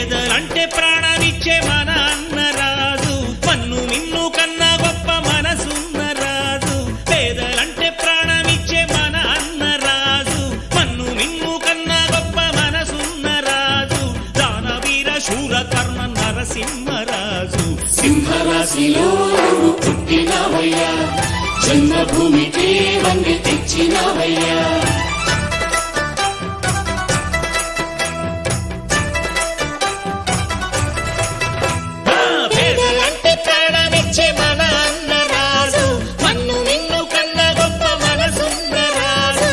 పేదలంటే ప్రాణమిచ్చే మన అన్న రాజు, మన్ను మిన్ను కన్నా గొప్ప మనసున్న రాజు. పేదలంటే ప్రాణమిచ్చే మన అన్న రాజు, మన్ను మిన్ను కన్నా గొప్ప మనసున్న రాజు. దానవీర శూర కర్మ నరసింహరాజు. సింహరాశిలో నువ్వు పుట్టినవయ్యా, జన్మభూమికి వన్నె తెచ్చినవయ్యా. పేదలంటే ప్రాణమిచ్చే మన అన్న రాజు, మన్ను మిన్ను కన్నా గొప్ప మనసున్న రాజు.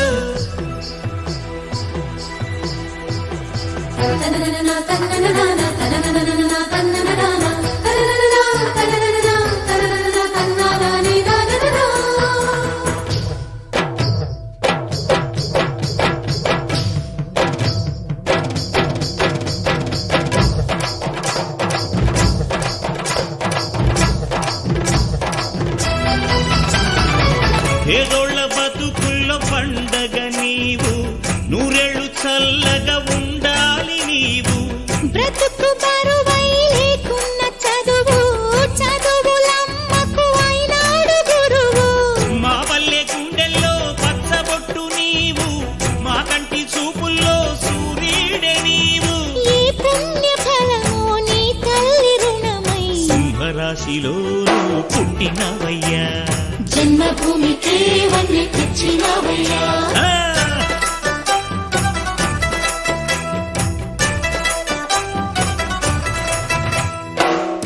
పేదోళ్ళ బతుకుల్లో పండగ నీవు, నూరేళ్ళు చల్లగా ఉండాలి నీవు. బ్రతుకు బరువై లేకున్న చదువు, చదువులమ్మకు అయినాడు గురువు. మా పల్లె గుండెల్లో పచ్చబొట్టు నీవు, మా కంటి చూపుల్లో సూర్యుడే నీవు. ఈ పుణ్య ఫలము నీ తల్లి రుణమై సింహరాశిలో నువ్వు పుట్టినవయ్యా. జన్మభూమికి వన్నె తెచ్చినవయ్యా. ఆ!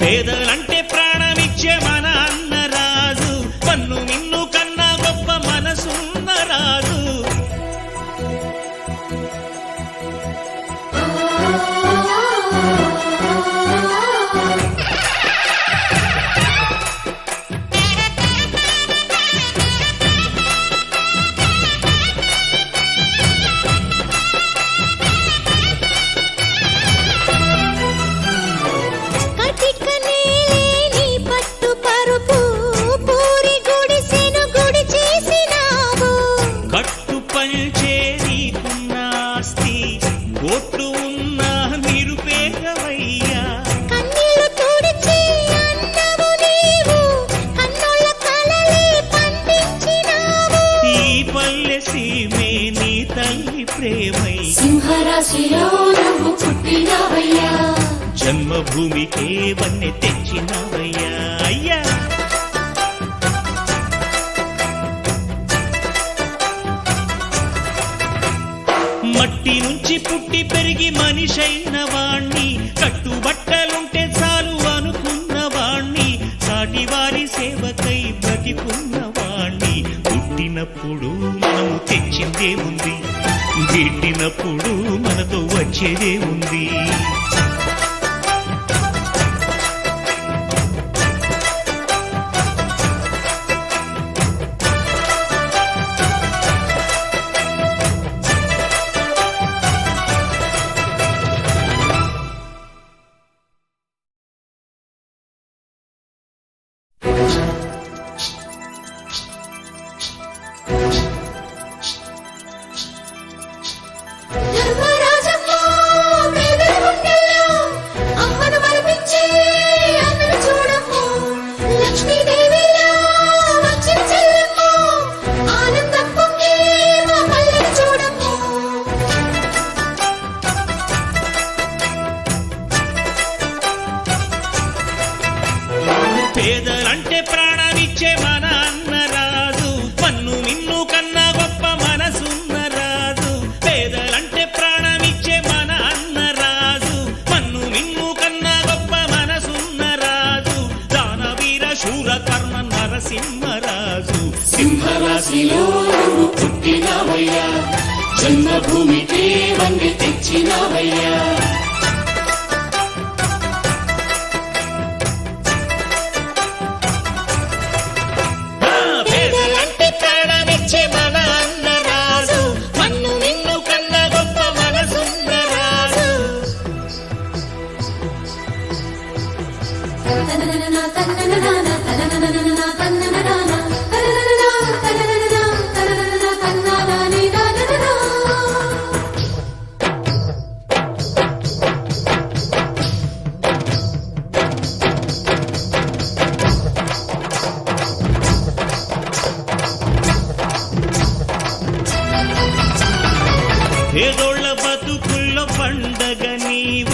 పేదలంటే ప్రాణమిచ్చే మన అన్న రాజు, పన్ను మిన్ను కన్నా గొప్ప మనసున్న రాజు. కటిక నేలేని పట్టు పరుపు, పూరి గుడిసెను గుడి చేసినావు. కట్టు పంచే నీకున్న ఆస్తి, కోట్లు ఉన్న నిరుపేదవయ్యా. కన్నీళ్లు తుడిచి అన్నవు నీవు, కన్నుల కలలే పండించినావు. ఈ పల్లె సీమే నీ తల్లి ప్రేమై, సింహరాశిలో నువ్వు పుట్టినవయ్యా. జన్మభూమికే వన్నె తెచ్చినవయ్యా. అయ్యా మట్టి నుంచి పుట్టి పెరిగి మనిషైన వాణ్ణి, కట్టుబట్టలుంటే చాలు అనుకున్న వాణ్ణి, సాటి వారి సేవకై బ్రతికున్న వాణ్ణి. పుట్టినప్పుడు మనము తెచ్చిందే ఉంది, గిట్టినప్పుడు మనతో వచ్చేదే ఉంది. ధర్మరాజమ్మ పేదల గుండెల్లో అమ్మను మరిపించి అన్నను చూడమ్మ. లక్ష్మీదేవిలా వచ్చిన చెల్లెమ్మ, ఆనందం పొంగే మా పల్లెను చూడమ్మ. పేదలంటే ప్రాణమిచ్చే మన అన్న రాజు, మన్ను మిన్ను కన్నా గొప్ప మనసున్న రాజు. పేదలంటే ప్రాణమిచ్చే మన అన్న రాజు, మన్ను మిన్ను కన్నా గొప్ప మనసున్న రాజు. దానవీర శూర కర్మ నరసింహరాజు. సింహరాశిలో నువ్వు పుట్టినవయ్యా, జన్మభూమికి వన్నె తెచ్చినవయ్యా. పేదలంటే ప్రాణమిచ్చే మన అన్న రాజు, మన్ను మిన్ను కన్నా గొప్ప మనసున్న రాజు. పేదోళ్ళ బతుకుల్లో పండగ నీవు